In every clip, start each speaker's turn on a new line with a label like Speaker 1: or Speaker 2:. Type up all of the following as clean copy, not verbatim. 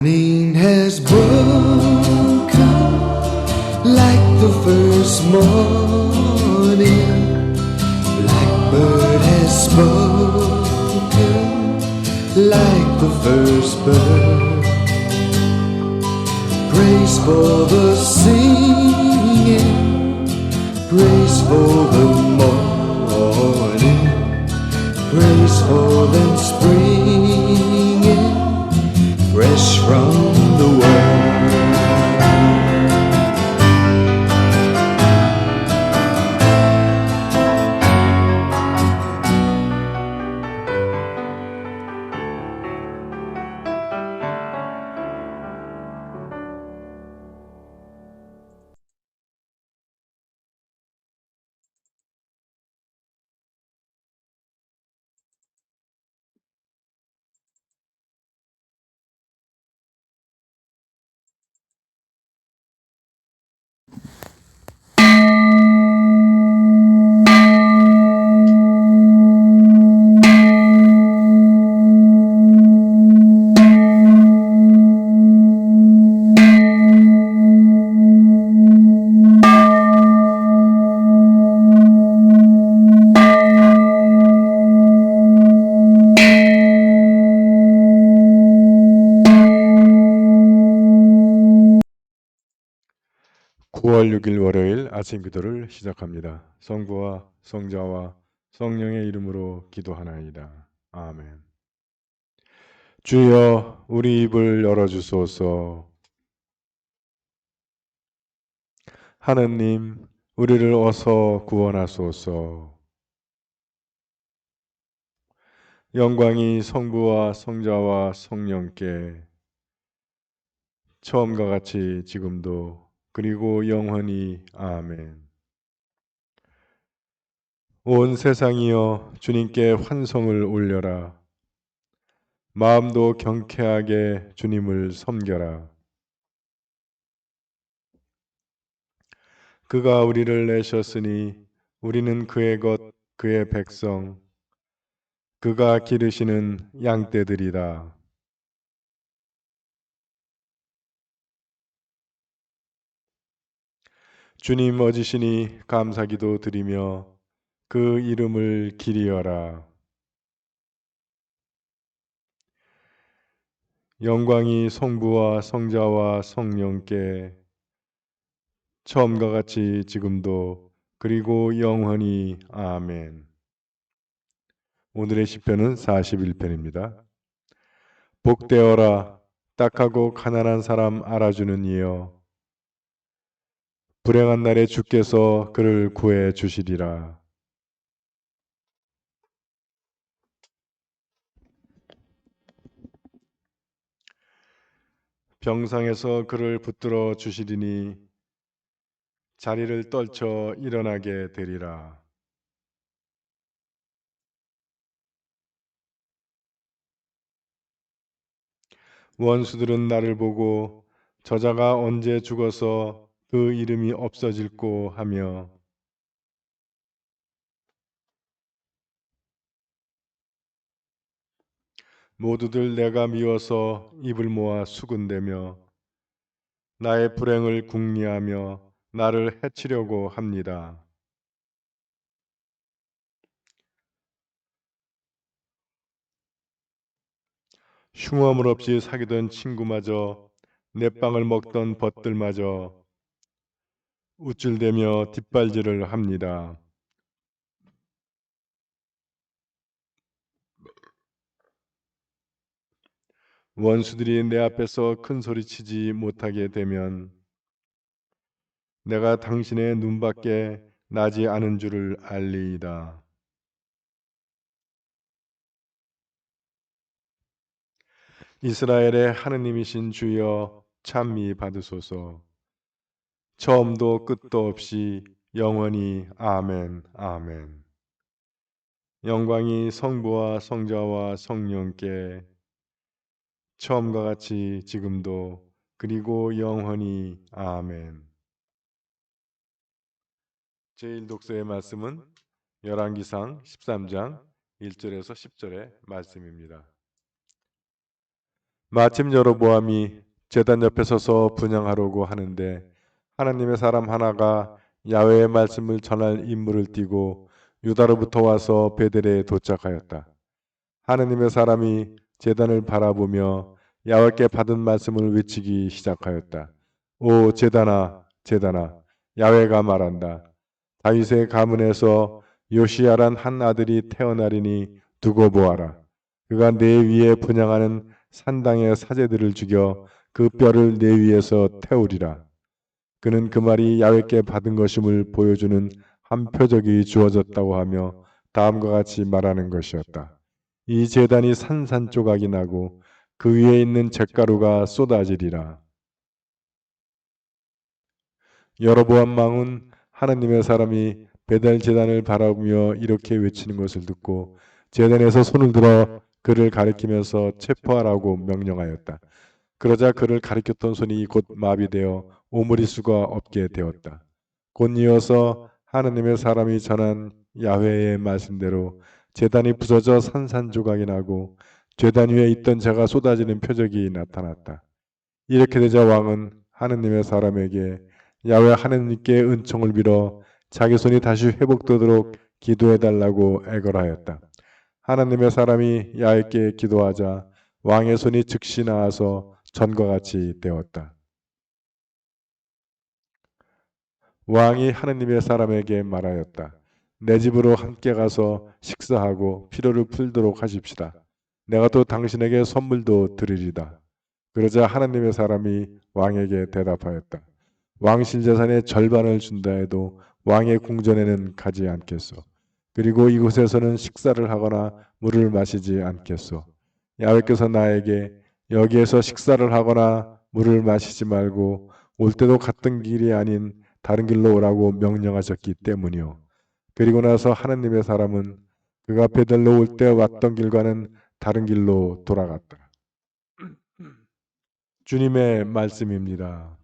Speaker 1: Morning has broken like the first morning. Blackbird has spoken like the first bird. Praise for the singing, praise for the morning, praise for them springing fresh from the world.
Speaker 2: (9월 6일) 월요일 아침 기도를 시작합니다. 성부와 성자와 성령의 이름으로 기도하나이다. 아멘. 주여, 우리 입을 열어주소서. 하느님, 우리를 어서 구원하소서. 영광이 성부와 성자와 성령께 처음과 같이 지금도 그리고 영원히. 아멘. 온 세상이여, 주님께 환성을 올려라. 마음도 경쾌하게 주님을 섬겨라. 그가 우리를 내셨으니 우리는 그의 것, 그의 백성, 그가 기르시는 양떼들이다. 주님 어지시니 감사기도 드리며 그 이름을 기리어라. 영광이 성부와 성자와 성령께 처음과 같이 지금도 그리고 영원히. 아멘. 오늘의 시편은 41편입니다. 복되어라, 딱하고 가난한 사람 알아주는 이여. 불행한 날에 주께서 그를 구해 주시리라. 병상에서 그를 붙들어 주시리니 자리를 떨쳐 일어나게 되리라. 원수들은 나를 보고 저자가 언제 죽어서 그 이름이 없어질꼬 하며 모두들 내가 미워서 입을 모아 수군대며 나의 불행을 궁리하며 나를 해치려고 합니다. 흉엄을 없이 사귀던 친구마저, 내 빵을 먹던 벗들마저 우쭐대며 뒷발질을 합니다. 원수들이 내 앞에서 큰 소리치지 못하게 되면 내가 당신의 눈밖에 나지 않은 줄을 알리이다. 이스라엘의 하느님이신 주여, 찬미 받으소서. 처음도 끝도 없이 영원히. 아멘. 아멘. 영광이 성부와 성자와 성령께 처음과 같이 지금도 그리고 영원히. 아멘. 제1독서의 말씀은 열왕기상 13장 1절에서 10절의 말씀입니다. 마침 여로보암이 제단 옆에 서서 분향하려고 하는데 하나님의 사람 하나가 야훼의 말씀을 전할 임무를 띠고 유다로부터 와서 베델에 도착하였다. 하나님의 사람이 제단을 바라보며 야훼께 받은 말씀을 외치기 시작하였다. 오 제단아 제단아 야훼가 말한다. 다윗의 가문에서 요시야란 한 아들이 태어나리니 두고 보아라. 그가 내 위에 분향하는 산당의 사제들을 죽여 그 뼈를 내 위에서 태우리라. 그는 그 말이 야훼께 받은 것임을 보여주는 한 표적이 주어졌다고 하며 다음과 같이 말하는 것이었다. 이 제단이 산산조각이 나고 그 위에 있는 잿가루가 쏟아지리라. 여로보암 왕은 하나님의 사람이 베델 제단을 바라보며 이렇게 외치는 것을 듣고 제단에서 손을 들어 그를 가리키면서 체포하라고 명령하였다. 그러자 그를 가리켰던 손이 곧 마비되어 오므릴 수가 없게 되었다. 곧 이어서 하나님의 사람이 전한 야훼의 말씀대로 제단이 부서져 산산조각이 나고 제단 위에 있던 자가 쏟아지는 표적이 나타났다. 이렇게 되자 왕은 하나님의 사람에게 야훼 하나님께 은총을 빌어 자기 손이 다시 회복되도록 기도해달라고 애걸하였다. 하나님의 사람이 야훼께 기도하자 왕의 손이 즉시 나아서 전과 같이 되었다. 왕이 하나님의 사람에게 말하였다. 내 집으로 함께 가서 식사하고 피로를 풀도록 하십시다. 내가 또 당신에게 선물도 드리리다. 그러자 하나님의 사람이 왕에게 대답하였다. 왕실 재산의 절반을 준다 해도 왕의 궁전에는 가지 않겠소. 그리고 이곳에서는 식사를 하거나 물을 마시지 않겠소. 야훼께서 나에게 여기에서 식사를 하거나 물을 마시지 말고 올 때도 갔던 길이 아닌 다른 길로 오라고 명령하셨기 때문이요. 그리고 나서 하나님의 사람은 그가 베델로 올 때 왔던 길과는 다른 길로 돌아갔다. 주님의 말씀입니다.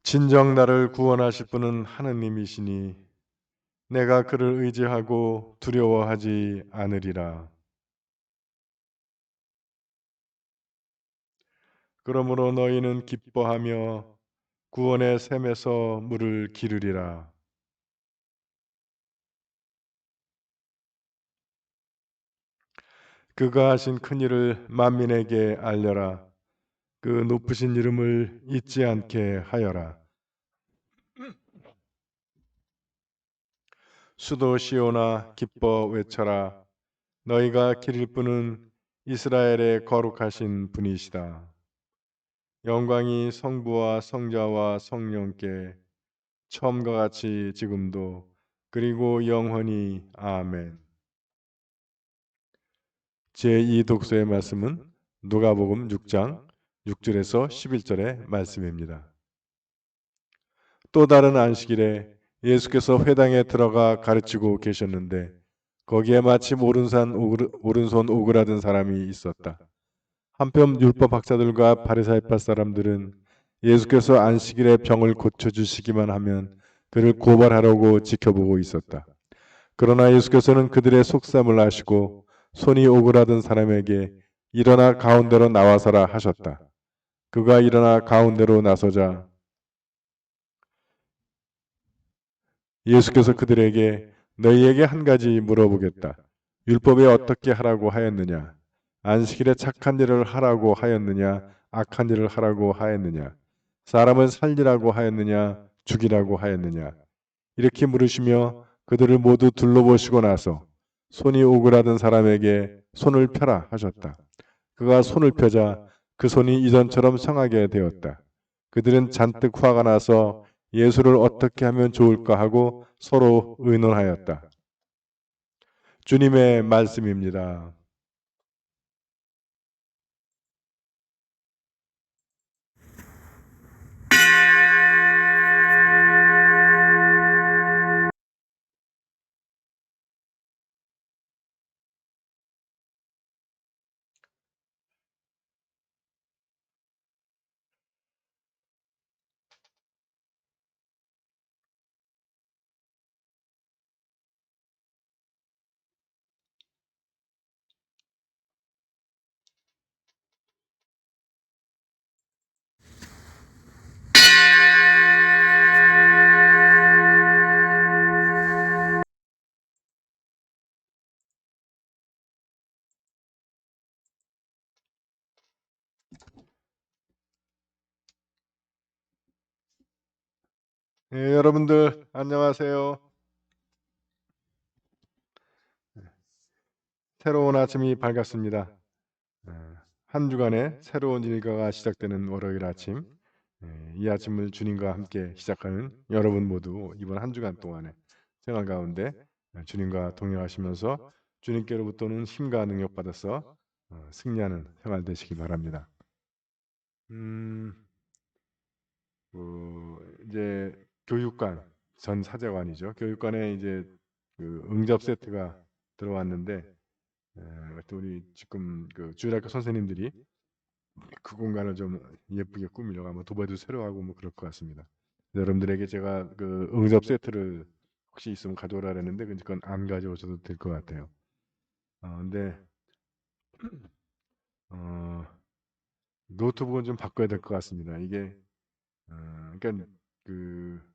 Speaker 2: 진정 나를 구원하실 분은 하느님이시니 내가 그를 의지하고 두려워하지 않으리라. 그러므로 너희는 기뻐하며 구원의 샘에서 물을 기르리라. 그가 하신 큰 일을 만민에게 알려라. 그 높으신 이름을 잊지 않게 하여라. 수도 시온아 기뻐 외쳐라. 너희가 기릴 분은 이스라엘의 거룩하신 분이시다. 영광이 성부와 성자와 성령께 처음과 같이 지금도 그리고 영원히 아멘. 제2 독서의 말씀은 누가복음 6장 6절에서 11절의 말씀입니다. 또 다른 안식일에 예수께서 회당에 들어가 가르치고 계셨는데 거기에 마침 오른손 오그라든 사람이 있었다. 한편 율법 학자들과 바리사이파 사람들은 예수께서 안식일에 병을 고쳐주시기만 하면 그를 고발하려고 지켜보고 있었다. 그러나 예수께서는 그들의 속셈을 아시고 손이 오그라든 사람에게 일어나 가운데로 나와서라 하셨다. 그가 일어나 가운데로 나서자 예수께서 그들에게 너희에게 한 가지 물어보겠다. 율법에 어떻게 하라고 하였느냐? 안식일에 착한 일을 하라고 하였느냐? 악한 일을 하라고 하였느냐? 사람을 살리라고 하였느냐? 죽이라고 하였느냐? 이렇게 물으시며 그들을 모두 둘러보시고 나서 손이 오그라든 사람에게 손을 펴라 하셨다. 그가 손을 펴자 그 손이 이전처럼 성하게 되었다. 그들은 잔뜩 화가 나서 예수를 어떻게 하면 좋을까 하고 서로 의논하였다. 주님의 말씀입니다. 여러분들 안녕하세요. 새로운 아침이 밝았습니다. 한 주간의 새로운 일과가 시작되는 월요일 아침, 이 아침을 주님과 함께 시작하는 여러분 모두 이번 한 주간 동안의 생활 가운데 주님과 동행하시면서 주님께로부터는 힘과 능력 받아서 승리하는 생활 되시기 바랍니다. 이제 교육관 전 사제관이죠. 교육관에 이제 그 응접 세트가 들어왔는데 또 우리 지금 그 주일학교 선생님들이 그 공간을 좀 예쁘게 꾸미려고 아마 도배도 새로 하고 뭐 그럴 것 같습니다. 여러분들에게 제가 그 응접 세트를 혹시 있으면 가져오라 그랬는데 그건 안 가져오셔도 될 것 같아요. 근데 노트북은 좀 바꿔야 될 것 같습니다. 이게 그러니까 그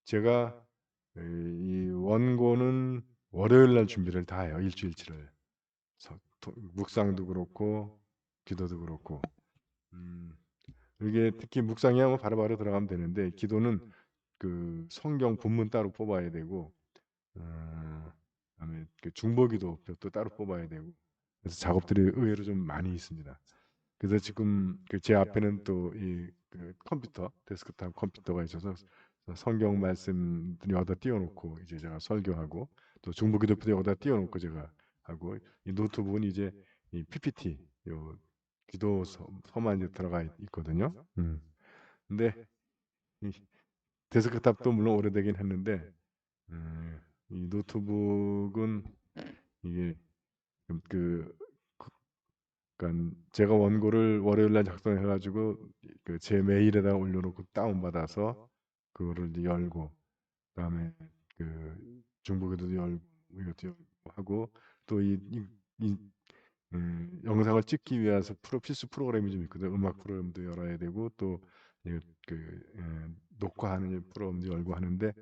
Speaker 2: 제가 이 원고는 월요일 날 준비를 다 해요. 일주일치를. 묵상도 그렇고 기도도 그렇고. 이게 특히 묵상이 하면 바로바로 들어가면 되는데 기도는 그 성경 본문 따로 뽑아야 되고 그다음에 그 중보기도 또 따로 뽑아야 되고 그래서 작업들이 의외로 좀 많이 있습니다. 그래서 지금 그 제 앞에는 또 이 그 컴퓨터 데스크탑 컴퓨터가 있어서 성경 말씀들이 여기다 띄워놓고 이제 제가 설교하고 또 중보기도표 여기다 띄워놓고 제가 하고 이 노트북은 이제 이 PPT 요 기도 서만 이제 들어가 있거든요. 근데 이 데스크탑도 물론 오래되긴 했는데 이 노트북은 이게 그 그러니까 제가 원고를 월요일 날 작성해 가지고 그 제 메일에다가 올려놓고 다운받아서 그거를 이제 열고 그다음에 그 중보기도 열고 이것도 열고 하고 또 이 영상을 찍기 위해서 필수 프로그램이 좀 있거든요. 음악 프로그램도 열어야 되고 또 녹화하는 프로그램도 열고 하는데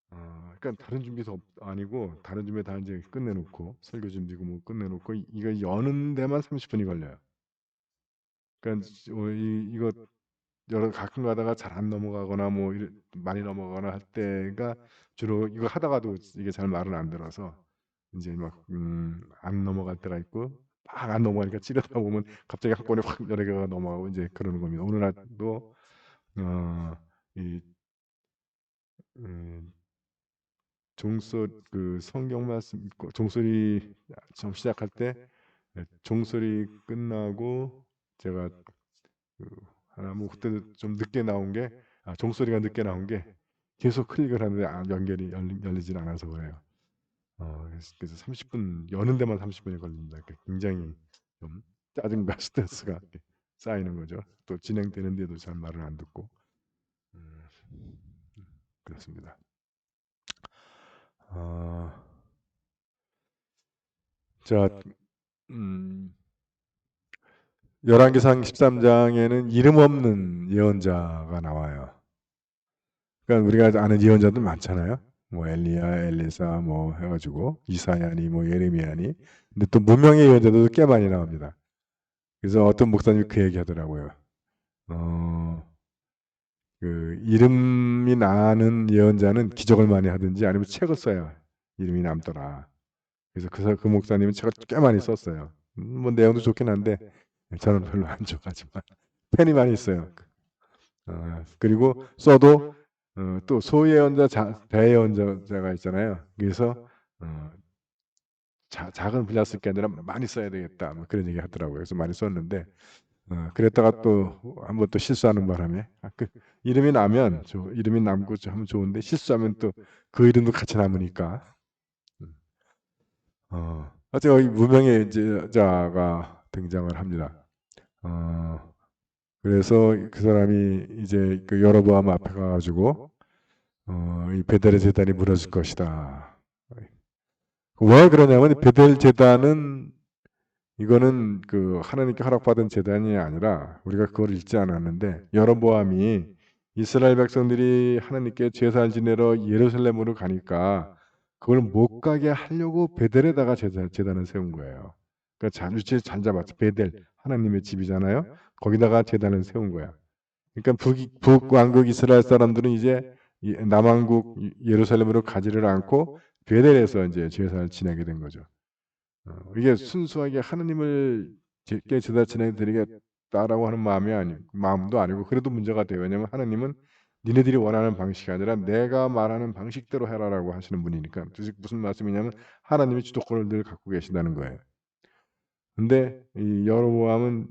Speaker 2: 그러니까 다른 준비도 아니고 다른 준비 다 이제 끝내놓고 설교 준비고 뭐 끝내놓고 이거 여는 데만 30분이 걸려요. 그러니까 이거 여러 가끔 가다가 잘 안 넘어가거나 뭐 많이 넘어가거나 할 때가 주로 이거 하다가도 이게 잘 말을 안 들어서 이제 막 안 넘어갈 때가 있고 막 안 넘어가니까 찌르다 보면 갑자기 한 번에 확 여러 개가 넘어가고 이제 그러는 겁니다. 오늘 날도 이 그 성경 말씀 종소리 처음 시작할 때 종소리 끝나고 제가 하나 뭐 그때 좀 늦게 나온 게 종소리가 늦게 나온 게 계속 클릭을 하는데 연결이 열리질 않아서 그래요. 그래서 30분 여는 데만 30분이 걸립니다. 굉장히 좀 짜증과 스트레스가 쌓이는 거죠. 또 진행되는데도 잘 말을 안 듣고 그렇습니다. 자, 열왕기상 13장에는 이름 없는 예언자가 나와요. 그러니까 우리가 아는 예언자들 많잖아요. 뭐 엘리야, 엘리사 뭐 해가지고 이사야니 뭐 예레미야니. 근데 또 무명의 예언자들도 꽤 많이 나옵니다. 그래서 어떤 목사님이 그 얘기하더라고요. 그 이름이 나는 예언자는 기적을 많이 하든지 아니면 책을 써야 이름이 남더라. 그래서 그 목사님은 책을 꽤 많이 썼어요. 뭐 내용도 좋긴 한데 저는 별로 안 좋아하지만 팬이 많이 있어요. 그리고 써도 또 소예언자, 대예언자가 있잖아요. 그래서 작은 분량 쓸 게 아니라 많이 써야 되겠다. 뭐 그런 얘기 하더라고요. 그래서 많이 썼는데 그랬다가 또 한번 또 실수하는 바람에 이름이 나면 이름이 남고 하면 좋은데 실수하면 또 그 이름도 같이 남으니까 하여튼 여기 무명의 제자가 등장을 합니다. 그래서 그 사람이 이제 그 여로보암 앞에 가가지고 이 베델의 제단이 무너질 것이다. 왜 그러냐면 베델 제단은 이거는 그 하나님께 허락받은 제단이 아니라 우리가 그걸 읽지 않았는데 여로보암이 이스라엘 백성들이 하나님께 제사를 지내러 예루살렘으로 가니까 그걸 못 가게 하려고 베델에다가 제단을 세운 거예요. 그러니까 위치를 잘 잡았죠. 베델 하나님의 집이잖아요. 거기다가 제단을 세운 거야. 그러니까 북왕국 이스라엘 사람들은 이제 남왕국 예루살렘으로 가지를 않고 베델에서 이제 제사를 지내게 된 거죠. 이게 순수하게 하느님을 께 제사 지내드리겠다라고 하는 마음도 아니고 그래도 문제가 돼요. 왜냐하면 하느님은 니네들이 원하는 방식이 아니라 내가 말하는 방식대로 해라라고 하시는 분이니까. 무슨 말씀이냐면 하나님이 주도권을 늘 갖고 계신다는 거예요. 근데 이 여로보암은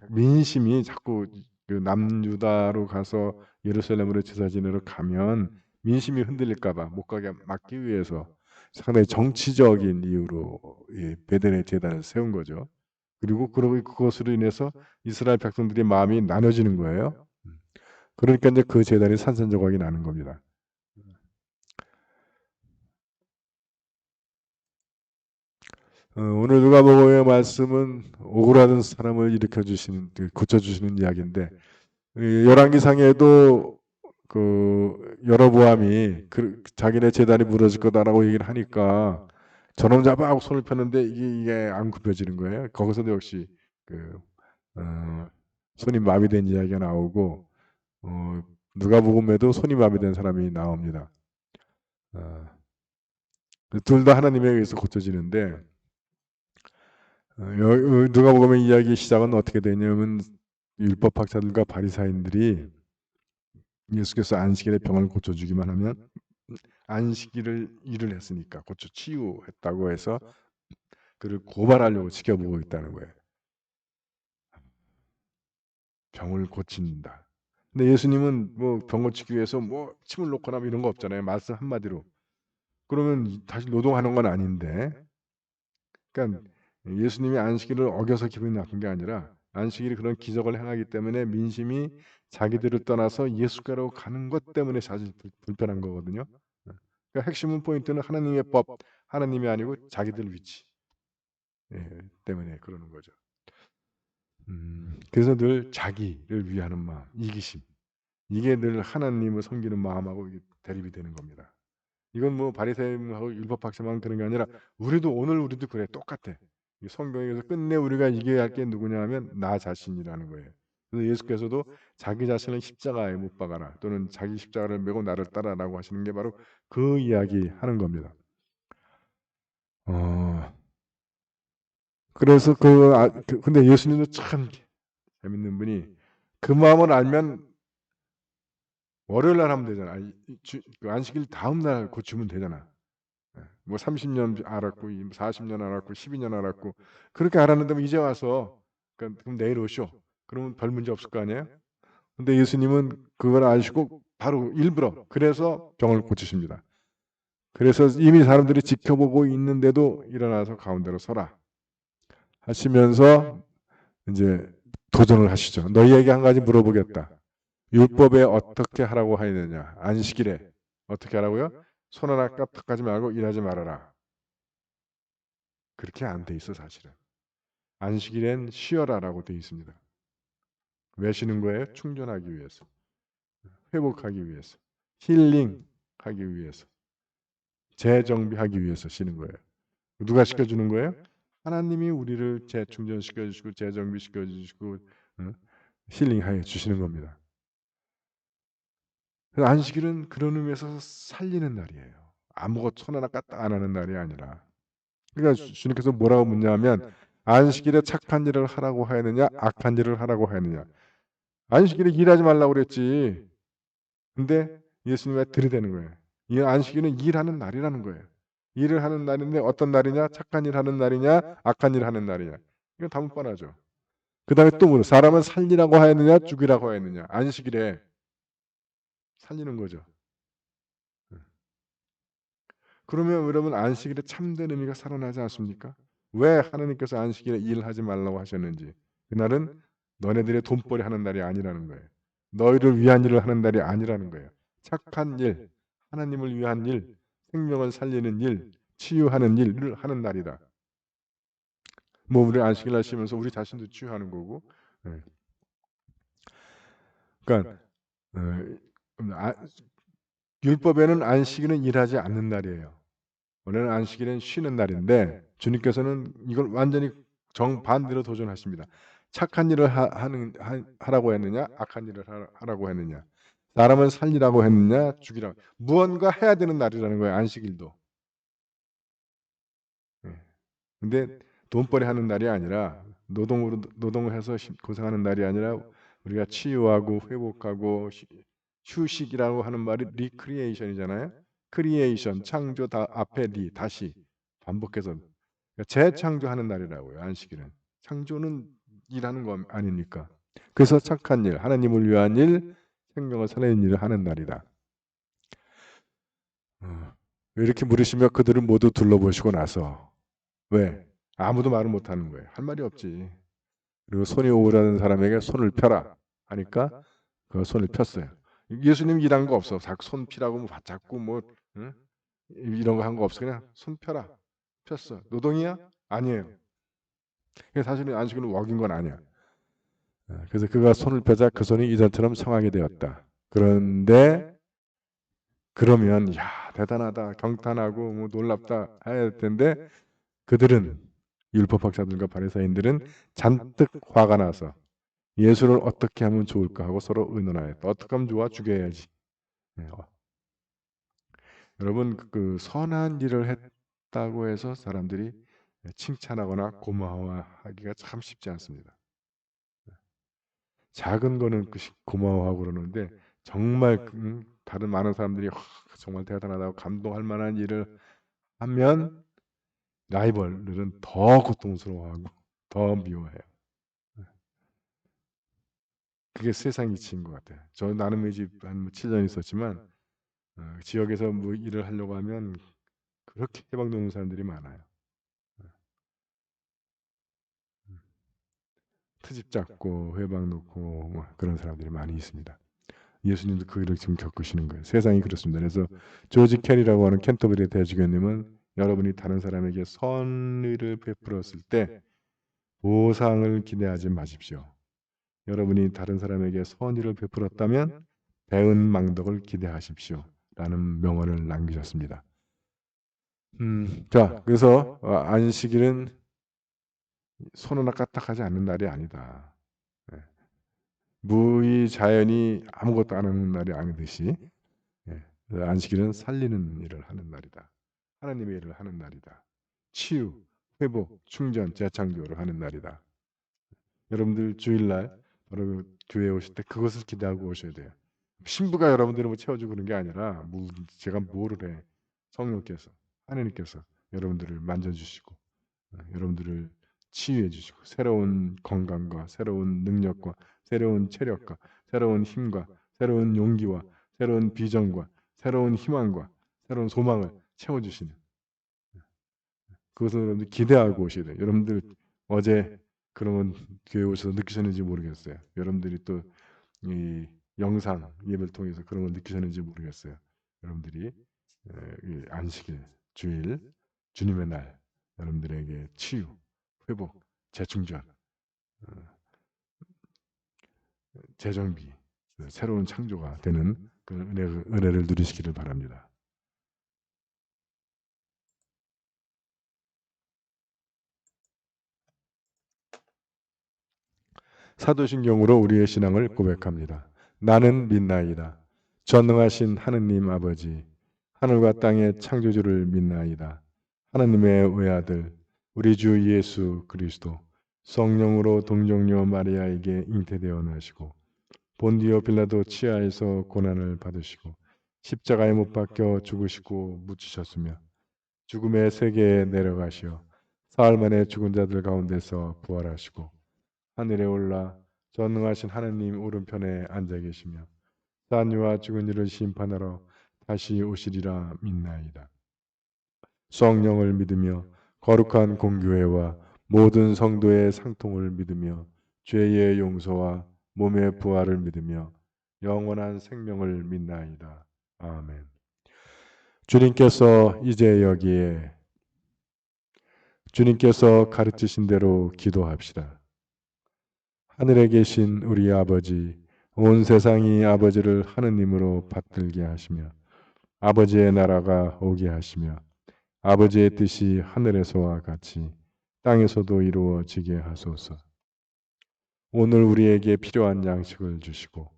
Speaker 2: 민심이 자꾸 그 남유다로 가서 예루살렘으로 제사 지내러 가면 민심이 흔들릴까봐 못 가게 막기 위해서 상당히 정치적인 이유로 이 베델의 제단을 세운 거죠. 그리고 그것으로 인해서 이스라엘 백성들의 마음이 나눠지는 거예요. 그러니까 이제 그 제단이 산산조각이 나는 겁니다. 오늘 누가복음의 말씀은 오그라든 사람을 고쳐주시는 이야기인데 열왕기상에도 그 여로보암이 자기네 제단이 무너질 거다라고 얘기를 하니까 저놈 잡아 하고 손을 폈는데 이게 안 굽혀지는 거예요. 거기서도 역시 손이 마비된 이야기가 나오고 누가복음에도 손이 마비된 사람이 나옵니다. 둘 다 하나님에 의해서 고쳐지는데 누가복음의 이야기 시작은 어떻게 되냐면 율법학자들과 바리사인들이 예수께서 안식일에 병을 고쳐주기만 하면 안식일을 일을 했으니까 고쳐 치유했다고 해서 그를 고발하려고 지켜보고 있다는 거예요. 병을 고친다. 근데 예수님은 뭐 병 고치기 위해서 뭐 침을 놓거나 이런 거 없잖아요. 말씀 한마디로. 그러면 다시 노동하는 건 아닌데. 그러니까 예수님이 안식일을 어겨서 기분이 나쁜 게 아니라 안식일이 그런 기적을 행하기 때문에 민심이 자기들을 떠나서 예수께로 가는 것 때문에 사실 불편한 거거든요. 그러니까 핵심은 포인트는 하나님의 법, 하나님이 아니고 자기들 위치 때문에 그러는 거죠. 그래서 늘 자기를 위하는 마음, 이기심, 이게 늘 하나님을 섬기는 마음하고 대립이 되는 겁니다. 이건 뭐 바리새인하고 율법학자만 그런 게 아니라 우리도 그래, 똑같아. 성경에서 끝내 우리가 이겨야 할 게 누구냐 하면 나 자신이라는 거예요. 그래서 예수께서도 자기 자신을 십자가에 못 박아라 또는 자기 십자가를 메고 나를 따라라고 하시는 게 바로 그 이야기 하는 겁니다. 그래서 근데 예수님도 참 재밌는 분이 그 마음을 알면 월요일 날 하면 되잖아. 그 안식일 다음 날 고치면 되잖아. 뭐 30년 알았고 40년 알았고 12년 알았고 그렇게 알았는데 이제 와서 그럼 내일 오쇼. 그러면 별 문제 없을 거 아니에요? 근데 예수님은 그걸 아시고 바로 일부러 그래서 병을 고치십니다. 그래서 이미 사람들이 지켜보고 있는데도 일어나서 가운데로 서라 하시면서 이제 도전을 하시죠. 너희에게 한 가지 물어보겠다. 율법에 어떻게 하라고 하느냐? 안식일에 어떻게 하라고요? 손 하나 까딱하지 말고 일하지 말아라. 그렇게 안 돼 있어 사실은. 안식일엔 쉬어라라고 돼 있습니다. 왜 쉬는 거예요? 충전하기 위해서, 회복하기 위해서, 힐링하기 위해서, 재정비하기 위해서 쉬는 거예요. 누가 시켜주는 거예요? 하나님이 우리를 재충전시켜 주시고 재정비시켜 주시고 힐링하여 주시는 겁니다. 안식일은 그런 의미에서 살리는 날이에요. 아무것도 손 하나 까딱 안 하는 날이 아니라. 그러니까 주님께서 뭐라고 묻냐면 안식일에 착한 일을 하라고 하느냐 악한 일을 하라고 하느냐. 안식일에 일하지 말라고 그랬지. 근데 예수님의 들이대는 거예요. 이 안식일은 일하는 날이라는 거예요. 일을 하는 날인데 어떤 날이냐? 착한 일 하는 날이냐? 악한 일 하는 날이냐? 이건 답은 뻔하죠. 그 다음에 또 뭐냐? 사람은 살리라고 하였느냐? 죽이라고 하였느냐? 안식일에 살리는 거죠. 그러면 여러분 안식일에 참된 의미가 살아나지 않습니까? 왜 하나님께서 안식일에 일하지 말라고 하셨는지. 그날은 너네들의 돈벌이 하는 날이 아니라는 거예요. 너희를 위한 일을 하는 날이 아니라는 거예요. 착한 일, 하나님을 위한 일, 생명을 살리는 일, 치유하는 일을 하는 날이다. 뭐 우리 안식일 하시면서 우리 자신도 치유하는 거고. 예. 그러니까 율법에는 안식일은 일하지 않는 날이에요. 원래는 안식일은 쉬는 날인데 주님께서는 이걸 완전히 정반대로 도전하십니다. 착한 일을 하라고 했느냐, 악한 일을 하라고 했느냐, 사람을 살리라고 했느냐, 죽이라고. 무언가 해야 되는 날이라는 거예요. 안식일도. 예. 근데 돈벌이 하는 날이 아니라 노동을 해서 고생하는 날이 아니라 우리가 치유하고 회복하고 휴식이라고 하는 말이 리크리에이션이잖아요. 크리에이션, 창조 다 앞에 다시 반복해서 재창조하는 날이라고요. 안식일은. 창조는 일하는 거 아니니까. 그래서 착한 일, 하나님을 위한 일, 생명을 살리는 일을 하는 날이다. 이렇게 물으시며 그들을 모두 둘러보시고 나서 왜? 아무도 말을 못하는 거예요. 할 말이 없지. 그리고 손이 오르는 사람에게 손을 펴라 하니까 그 손을 폈어요. 예수님 일한 거 없어. 손 피라고 뭐 받잡고 뭐 응? 이런 거 한 거 없어. 그냥 손 펴라. 폈어. 노동이야? 아니에요. 사실은 안식일을 어긴 건 아니야. 그래서 그가 손을 펴자 그 손이 이전처럼 성하게 되었다. 그런데 그러면 야 대단하다 경탄하고 뭐 놀랍다 해야 할 텐데 그들은 율법학자들과 바리새인들은 잔뜩 화가 나서 예수를 어떻게 하면 좋을까 하고 서로 의논하였다. 어떻게 하면 좋아? 죽여야지. 네. 여러분 그 선한 일을 했다고 해서 사람들이 칭찬하거나 고마워하기가 참 쉽지 않습니다. 작은 거는 고마워하고 그러는데 정말 다른 많은 사람들이 정말 대단하다고 감동할 만한 일을 하면 라이벌들은 더 고통스러워하고 더 미워해요. 그게 세상 이치인 것 같아요. 저 나눔의 집 한 7년 있었지만 지역에서 뭐 일을 하려고 하면 그렇게 해방되는 사람들이 많아요. 트집 잡고 회방 놓고 뭐 그런 사람들이 많이 있습니다. 예수님도 그 일을 지금 겪으시는 거예요. 세상이 그렇습니다. 그래서 조지 캐리라고 하는 캔터버리 대주교님은 여러분이 다른 사람에게 선의를 베풀었을 때 보상을 기대하지 마십시오. 여러분이 다른 사람에게 선의를 베풀었다면 배은망덕을 기대하십시오. 라는 명언을 남기셨습니다. 자, 그래서 안식일은 손 하나 까딱하지 않는 날이 아니다. 예. 무의 자연이 아무것도 안 하는 날이 아니듯이 안식일은 살리는 일을 하는 날이다. 하나님의 일을 하는 날이다. 치유, 회복, 충전, 재창조를 하는 날이다. 여러분들 주일날 바로 교회에 오실 때 그것을 기대하고 오셔야 돼요. 신부가 여러분들을 뭐 채워주고 그런 게 아니라 제가 뭐를 해. 성령께서 하나님께서 여러분들을 만져주시고 여러분들을 치유해 주시고 새로운 건강과 새로운 능력과 새로운 체력과 새로운 힘과 새로운 용기와 새로운 비전과 새로운 희망과 새로운 소망을 채워주시는 그것을 여러분들 기대하고 오셔야 돼요. 여러분들 어제 그러면 교회 오셔서 느끼셨는지 모르겠어요. 여러분들이 또 이 영상 예배를 통해서 그런 걸 느끼셨는지 모르겠어요. 여러분들이 이 안식일, 주일, 주님의 날 여러분들에게 치유, 회복, 재충전, 재정비, 새로운 창조가 되는 그 은혜를 누리시기를 바랍니다. 사도신경으로 우리의 신앙을 고백합니다. 나는 믿나이다. 전능하신 하느님 아버지, 하늘과 땅의 창조주를 믿나이다. 하느님의 외아들, 우리 주 예수 그리스도, 성령으로 동정녀 마리아에게 잉태되어 나시고 본디오 빌라도 치하에서 고난을 받으시고 십자가에 못 박혀 죽으시고 묻히셨으며 죽음의 세계에 내려가시어 사흘 만에 죽은 자들 가운데서 부활하시고 하늘에 올라 전능하신 하느님 오른편에 앉아 계시며 산 이와 죽은 이를 심판하러 다시 오시리라 믿나이다. 성령을 믿으며 거룩한 공교회와 모든 성도의 상통을 믿으며 죄의 용서와 몸의 부활을 믿으며 영원한 생명을 믿나이다. 아멘. 주님께서 이제 여기에 주님께서 가르치신 대로 기도합시다. 하늘에 계신 우리 아버지, 온 세상이 아버지를 하느님으로 받들게 하시며 아버지의 나라가 오게 하시며 아버지의 뜻이 하늘에서와 같이 땅에서도 이루어지게 하소서. 오늘 우리에게 필요한 양식을 주시고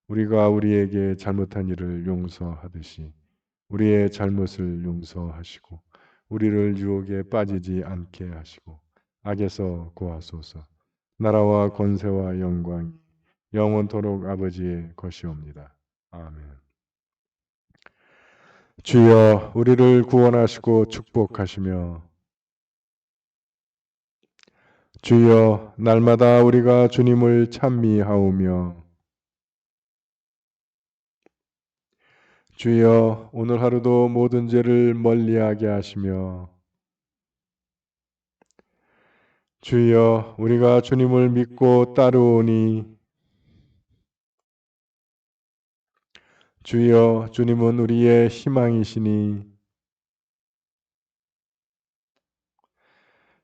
Speaker 2: 우리가 우리에게 잘못한 일을 용서하듯이 우리의 잘못을 용서하시고 우리를 유혹에 빠지지 않게 하시고 악에서 구하소서. 나라와 권세와 영광이 영원토록 아버지의 것이옵니다. 아멘. 주여 우리를 구원하시고 축복하시며 주여 날마다 우리가 주님을 찬미하오며 주여 오늘 하루도 모든 죄를 멀리하게 하시며 주여 우리가 주님을 믿고 따르오니 주여 주님은 우리의 희망이시니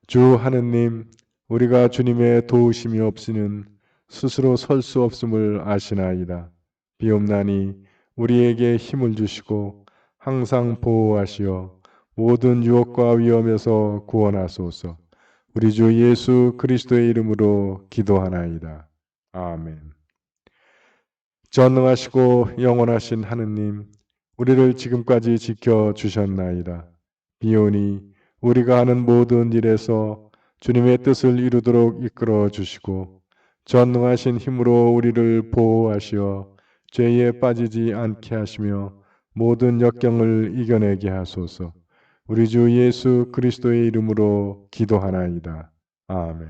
Speaker 2: 주 하느님 우리가 주님의 도우심이 없이는 스스로 설 수 없음을 아시나이다. 비옵나니 우리에게 힘을 주시고 항상 보호하시어 모든 유혹과 위험에서 구원하소서. 우리 주 예수 그리스도의 이름으로 기도하나이다. 아멘. 전능하시고 영원하신 하느님, 우리를 지금까지 지켜주셨나이다. 비오니 우리가 하는 모든 일에서 주님의 뜻을 이루도록 이끌어 주시고 전능하신 힘으로 우리를 보호하시어 죄에 빠지지 않게 하시며 모든 역경을 이겨내게 하소서. 우리 주 예수 그리스도의 이름으로 기도하나이다. 아멘.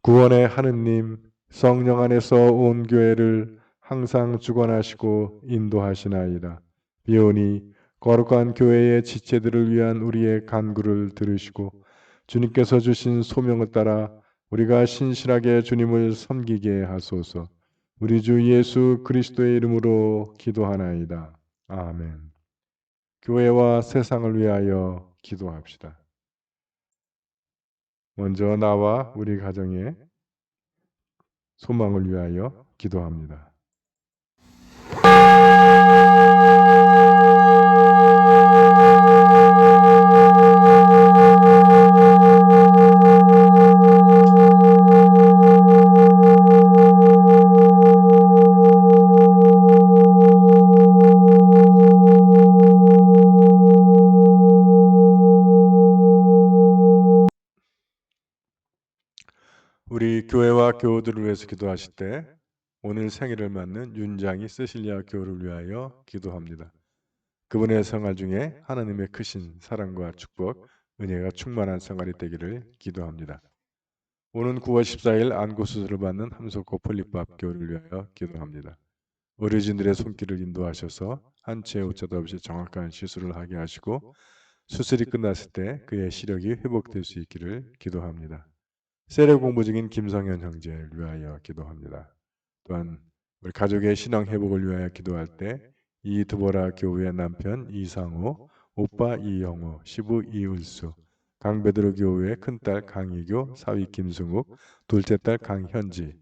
Speaker 2: 구원의 하느님, 성령 안에서 온 교회를 항상 주관하시고 인도하시나이다. 비오니 거룩한 교회의 지체들을 위한 우리의 간구를 들으시고 주님께서 주신 소명을 따라 우리가 신실하게 주님을 섬기게 하소서. 우리 주 예수 그리스도의 이름으로 기도하나이다. 아멘. 교회와 세상을 위하여 기도합시다. 먼저 나와 우리 가정의 소망을 위하여 기도합니다. 우리 교회와 교우들을 위해서 기도하실 때 오늘 생일을 맞는 윤장이 세실리아 교우를 위하여 기도합니다. 그분의 생활 중에 하나님의 크신 사랑과 축복, 은혜가 충만한 생활이 되기를 기도합니다. 오는 9월 14일 안구 수술을 받는 함석호 폴리밥 교우를 위하여 기도합니다. 의료진들의 손길을 인도하셔서 한치의 오차도 없이 정확한 시술을 하게 하시고 수술이 끝났을 때 그의 시력이 회복될 수 있기를 기도합니다. 세례 공부 중인 김성현 형제를 위하여 기도합니다. 또한 우리 가족의 신앙 회복을 위하여 기도할 때 이두보라 교우의 남편 이상호, 오빠 이영호, 시부 이을수, 강베드로 교우의 큰딸 강희교, 사위 김승욱, 둘째 딸 강현지,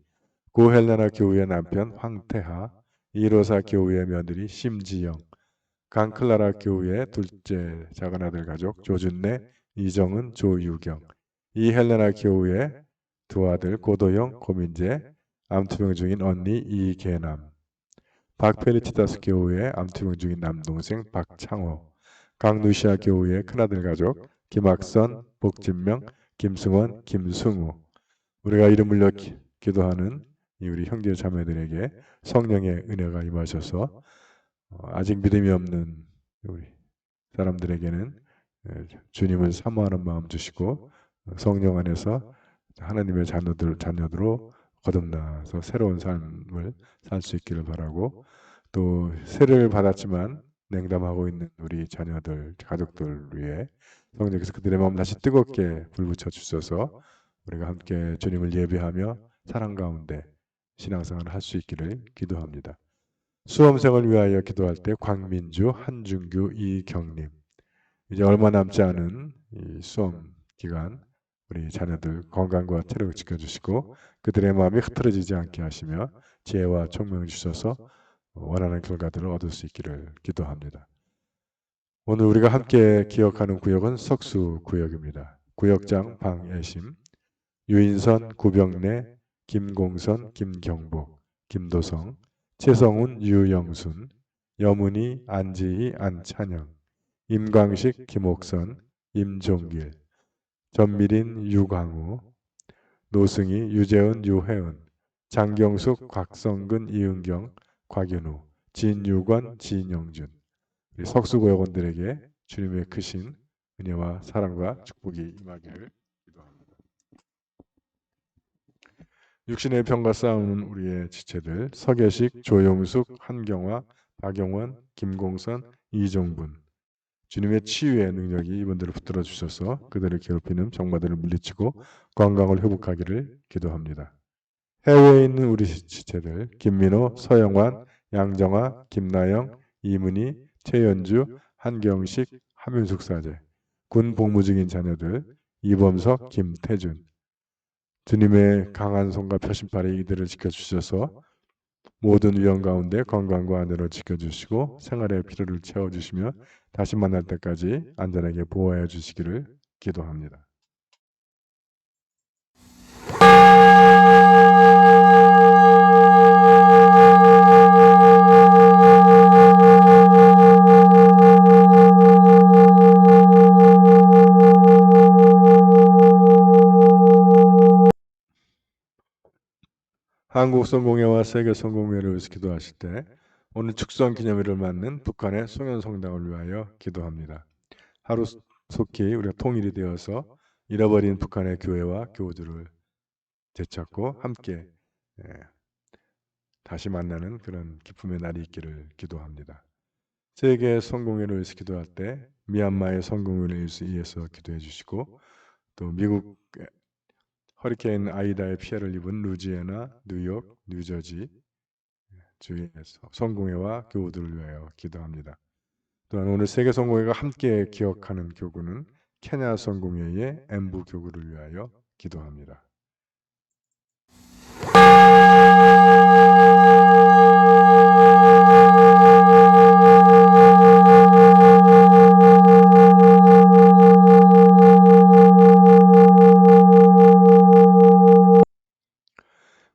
Speaker 2: 고헬라나 교우의 남편 황태하, 이로사 교우의 며느리 심지영, 강클라라 교우의 둘째 작은아들 가족 조준래, 이정은, 조유경, 이헬레나 교우의 두 아들 고도영, 고민재, 암투병 중인 언니 이계남, 박페리티다스 교우의 암투병 중인 남동생 박창호, 강루시아 교우의 큰아들 가족 김학선, 복진명, 김승원, 김승우, 우리가 이름 불려 기도하는 이 우리 형제 자매들에게 성령의 은혜가 임하셔서 아직 믿음이 없는 우리 사람들에게는 주님을 사모하는 마음 주시고 성령 안에서 하나님의 자녀들로 거듭나서 새로운 삶을 살 수 있기를 바라고, 또 세례를 받았지만 냉담하고 있는 우리 자녀들, 가족들 위해 성령께서 그들의 마음 다시 뜨겁게 불붙여 주셔서 우리가 함께 주님을 예배하며 사랑 가운데 신앙생활을 할 수 있기를 기도합니다. 수험생을 위하여 기도할 때 광민주, 한준규, 이경림, 이제 얼마 남지 않은 이 수험 기간 우리 자녀들 건강과 체력을 지켜주시고 그들의 마음이 흐트러지지 않게 하시며 지혜와 총명을 주셔서 원하는 결과들을 얻을 수 있기를 기도합니다. 오늘 우리가 함께 기억하는 구역은 석수 구역입니다. 구역장 방애심, 유인선, 구병래, 김공선, 김경복, 김도성, 최성훈, 유영순, 여문희, 안지희, 안찬영, 임광식, 김옥선, 임종길, 전미린, 유광우, 노승희, 유재은, 유혜은, 장경숙, 곽성근, 이은경, 곽윤우, 진유건, 진영준, 우리 석수고역원들에게 주님의 크신 은혜와 사랑과 축복이 임하기를 기도합니다. 육신의 병과 싸우는 우리의 지체들 서계식, 조용숙, 한경화, 박영원, 김공선, 이종분, 주님의 치유의 능력이 이분들을 붙들어 주셔서 그들을 괴롭히는 병마들을 물리치고 건강을 회복하기를 기도합니다. 해외에 있는 우리 지체들 김민호, 서영환, 양정아, 김나영, 이문희, 최연주, 한경식, 함윤숙 사제, 군 복무 중인 자녀들 이범석, 김태준, 주님의 강한 손과 표심팔이 이들을 지켜주셔서 모든 위험 가운데 건강과 안전을 지켜주시고 생활의 필요를 채워주시며 다시 만날 때까지 안전하게 보호해 주시기를 기도합니다. 한국 성공회와 세계 성공회를 위해서 기도하실 때 오늘 축성 기념일을 맞는 북한의 송현성당을 위하여 기도합니다. 하루속히 우리가 통일이 되어서 잃어버린 북한의 교회와 교우들을 되찾고 함께 다시 만나는 그런 기쁨의 날이 있기를 기도합니다. 세계 성공회를 위해서 기도할 때 미얀마의 성공회를 위해서 기도해 주시고, 또 미국 허리케인 아이다의 피해를 입은 루지애나, 뉴욕, 뉴저지 주의 성공회와 교우들을 위하여 기도합니다. 또한 오늘 세계 성공회가 함께 기억하는 교구는 케냐 성공회의 엠부 교구를 위하여 기도합니다.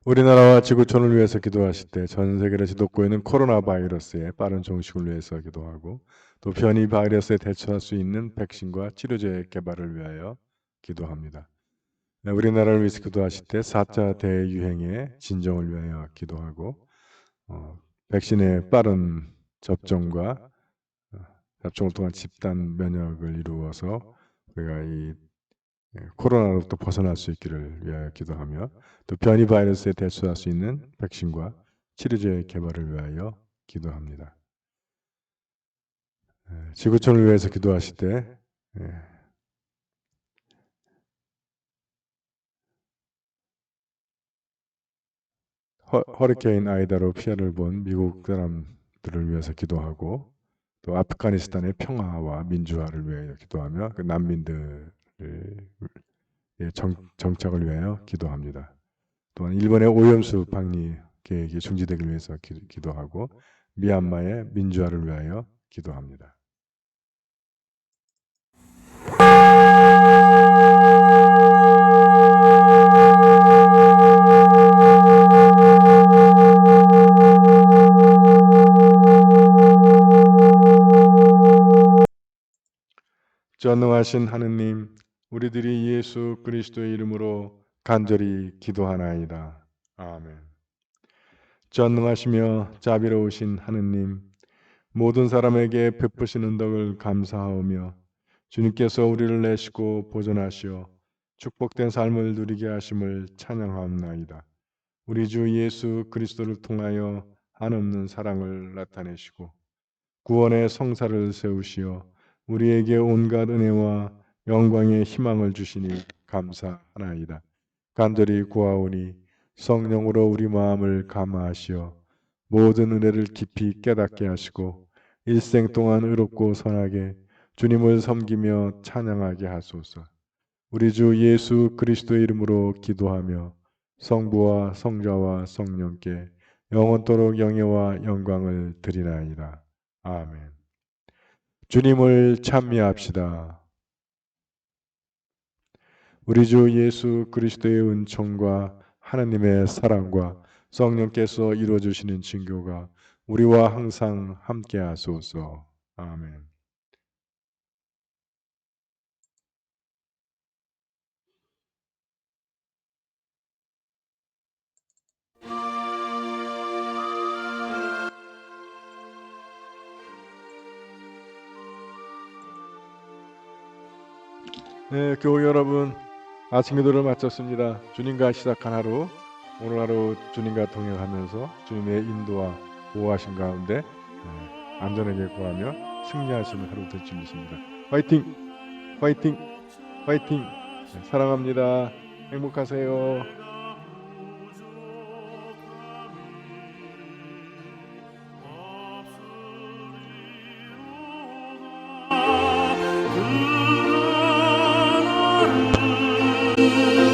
Speaker 2: 우리나라와 지구촌을 위해서 기도하실 때 전 세계를 뒤덮고 있는 코로나 바이러스의 빠른 종식을 위해서 기도하고, 또 변이 바이러스에 대처할 수 있는 백신과 치료제 개발을 위하여 기도합니다. 우리나라를 위해서 기도하실 때 4차 대유행의 진정을 위하여 기도하고, 백신의 빠른 접종과 접종을 통한 집단 면역을 이루어서 우리가 이 코로나로부터 벗어날 수 있기를 위하여 기도하며, 또 변이 바이러스에 대처할 수 있는 백신과 치료제 개발을 위하여 기도합니다. 지구촌을 위해서 기도하실 때 허리케인 아이다로 피해를 본 미국 사람들을 위해서 기도하고, 또 아프가니스탄의 평화와 민주화를 위하여 기도하며 그 난민들의 정착을 위하여 기도합니다. 또한 일본의 오염수 방류 계획이 중지되기 위해서 기도하고, 미얀마의 민주화를 위하여 기도합니다. 전능하신 하느님, 우리들이 예수 그리스도의 이름으로 간절히 기도하나이다. 아멘. 전능하시며 자비로우신 하느님, 모든 사람에게 베푸시는 덕을 감사하오며 주님께서 우리를 내시고 보존하시어 축복된 삶을 누리게 하심을 찬양하옵나이다. 우리 주 예수 그리스도를 통하여 한없는 사랑을 나타내시고 구원의 성사를 세우시어 우리에게 온갖 은혜와 영광의 희망을 주시니 감사하나이다. 간절히 구하오니 성령으로 우리 마음을 감화하시어 모든 은혜를 깊이 깨닫게 하시고 일생 동안 의롭고 선하게 주님을 섬기며 찬양하게 하소서. 우리 주 예수 그리스도의 이름으로 기도하며 성부와 성자와 성령께 영원토록 영예와 영광을 드리나이다. 아멘. 주님을 찬미합시다. 우리 주 예수 그리스도의 은총과 하나님의 사랑과 성령께서 이루어 주시는 증거가 우리와 항상 함께 하소서. 아멘. 네, 교우 여러분, 아침 기도를 마쳤습니다. 주님과 시작한 하루, 오늘 하루 주님과 동행하면서 주님의 인도와 보호하신 가운데 안전하게 구하며 승리하시는 하루 될 줄 믿습니다. 화이팅! 화이팅! 화이팅! 네, 사랑합니다. 행복하세요.
Speaker 3: 그